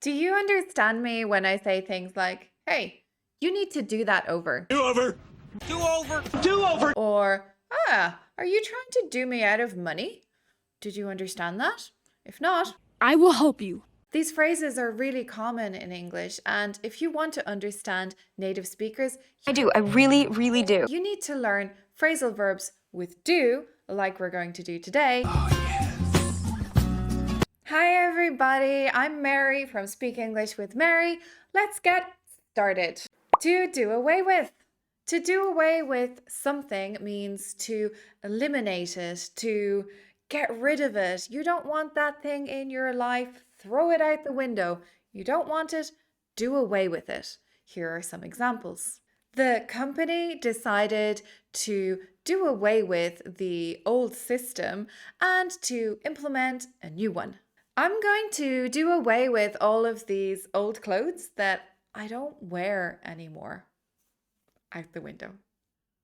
Do you understand me when I say things like, hey, you need to do that over? Do over. Do over. Do over. Or, are you trying to do me out of money? Did you understand that? If not, I will help you. these phrases are really common in English, and if you want to understand native speakers, I do. I really do. you need to learn phrasal verbs with do, like we're going to do today. Hi everybody, I'm Mary from Speak English with Mary. Let's get started. To do away with. To do away with something means to eliminate it, to get rid of it. You don't want that thing in your life, throw it out the window. You don't want it, do away with it. Here are some examples. The company decided to do away with the old system and to implement a new one. I'm going to do away with all of these old clothes that I don't wear anymore. Out the window.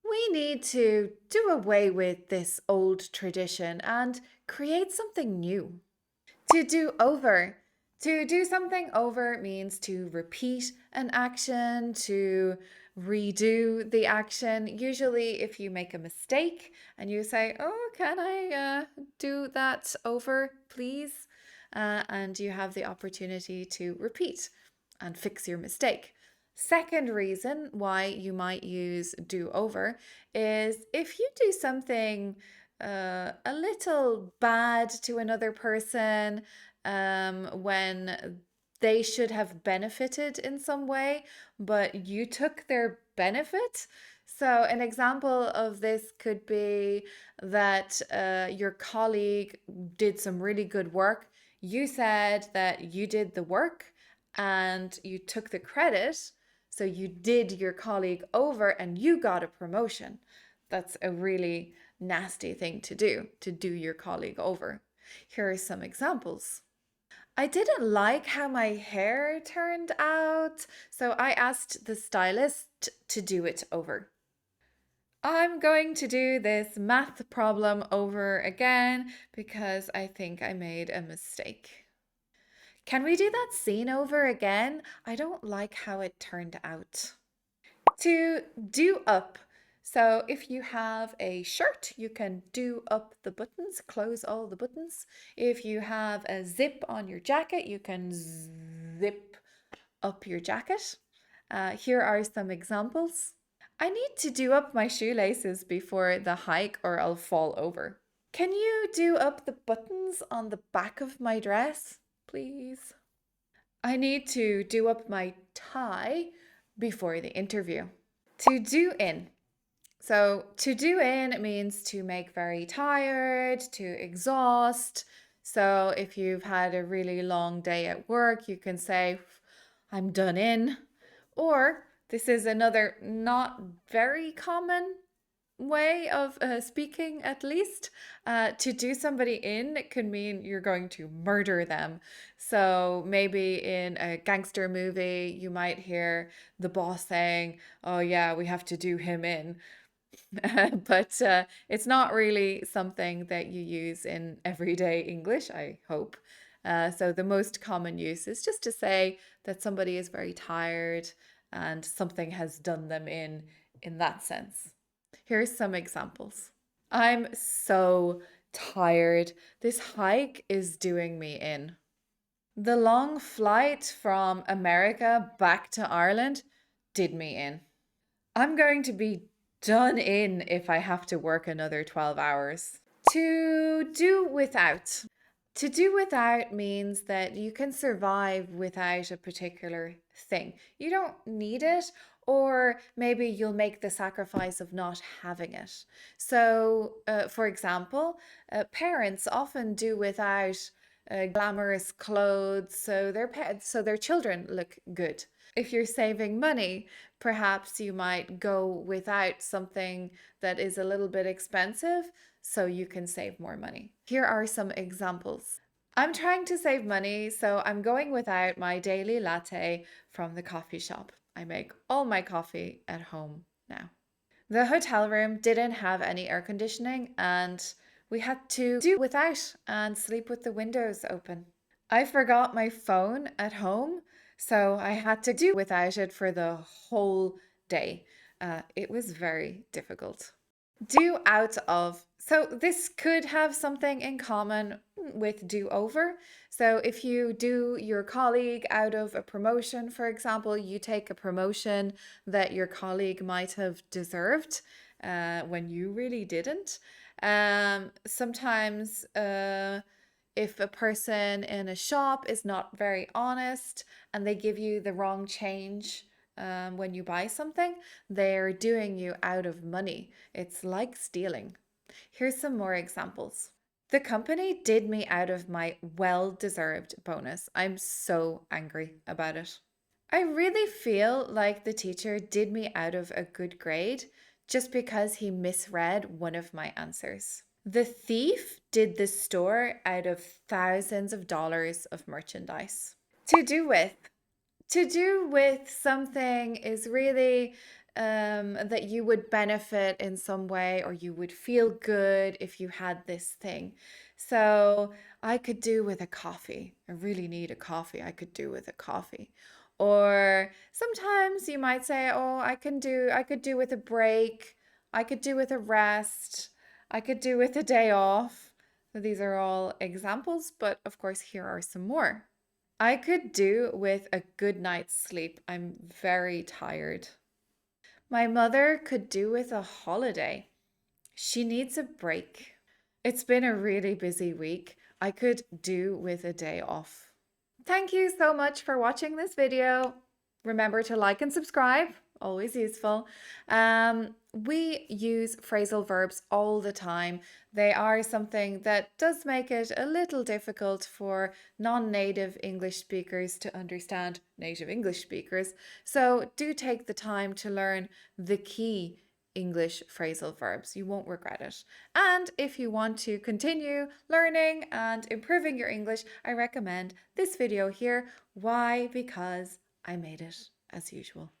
We need to do away with this old tradition and create something new. To do over. To do something over means to repeat an action, to redo the action. Usually, if you make a mistake and you say, oh, can I do that over, please? And you have the opportunity to repeat and fix your mistake. Second reason why you might use do over is if you do something a little bad to another person when they should have benefited in some way, but you took their benefit. So, an example of this could be that your colleague did some really good work. You said that you did the work and you took the credit. So, you did your colleague over and you got a promotion. That's a really nasty thing to do your colleague over. Here are some examples. I didn't like how my hair turned out, so I asked the stylist to do it over. I'm going to do this math problem over again because I think I made a mistake. Can we do that scene over again? I don't like how it turned out. To do up. So if you have a shirt, you can do up the buttons, close all the buttons. If you have a zip on your jacket, you can zip up your jacket. Here are some examples. I need to do up my shoelaces before the hike or I'll fall over. Can you do up the buttons on the back of my dress, please? I need to do up my tie before the interview. To do in. So to do in means to make very tired, to exhaust. So if you've had a really long day at work, you can say, I'm done in. Or this is another not very common way of speaking, at least. To do somebody in could mean you're going to murder them. So maybe in a gangster movie, you might hear the boss saying, oh, yeah, we have to do him in. But it's not really something that you use in everyday English, I hope. So the most common use is just to say that somebody is very tired and something has done them in that sense. Here's some examples. I'm so tired. This hike is doing me in. The long flight from America back to Ireland did me in. I'm going to be done in if I have to work another 12 hours. To do without. To do without means that you can survive without a particular thing. You don't need it, or maybe you'll make the sacrifice of not having it. So, for example, parents often do without glamorous clothes so their children look good. If you're saving money, perhaps you might go without something that is a little bit expensive so you can save more money. Here are some examples. I'm trying to save money, so I'm going without my daily latte from the coffee shop. I make all my coffee at home now. The hotel room didn't have any air conditioning and we had to do without and sleep with the windows open. I forgot my phone at home, so I had to do without it for the whole day. It was very difficult. Do out of. So this could have something in common with do over. So if you do your colleague out of a promotion, for example, you take a promotion that your colleague might have deserved when you really didn't. Sometimes if a person in a shop is not very honest and they give you the wrong change when you buy something, they're doing you out of money. It's like stealing. Here's some more examples. The company did me out of my well deserved bonus. I'm so angry about it. I really feel like the teacher did me out of a good grade just because he misread one of my answers. The thief did the store out of thousands of dollars of merchandise. To do with. To do with something is really that you would benefit in some way or you would feel good if you had this thing. So I could do with a coffee. I really need a coffee. I could do with a coffee. Or sometimes you might say, "Oh, I could do with a break. I could do with a rest. I could do with a day off." So these are all examples, but of course, here are some more. I could do with a good night's sleep. I'm very tired. My mother could do with a holiday. She needs a break. It's been a really busy week. I could do with a day off. Thank you so much for watching this video. Remember to like and subscribe, always useful. We use phrasal verbs all the time. They are something that does make it a little difficult for non-native English speakers to understand native English speakers. So do take the time to learn the key English phrasal verbs. You won't regret it. And if you want to continue learning and improving your English, I recommend this video here. Why? Because I made it as usual.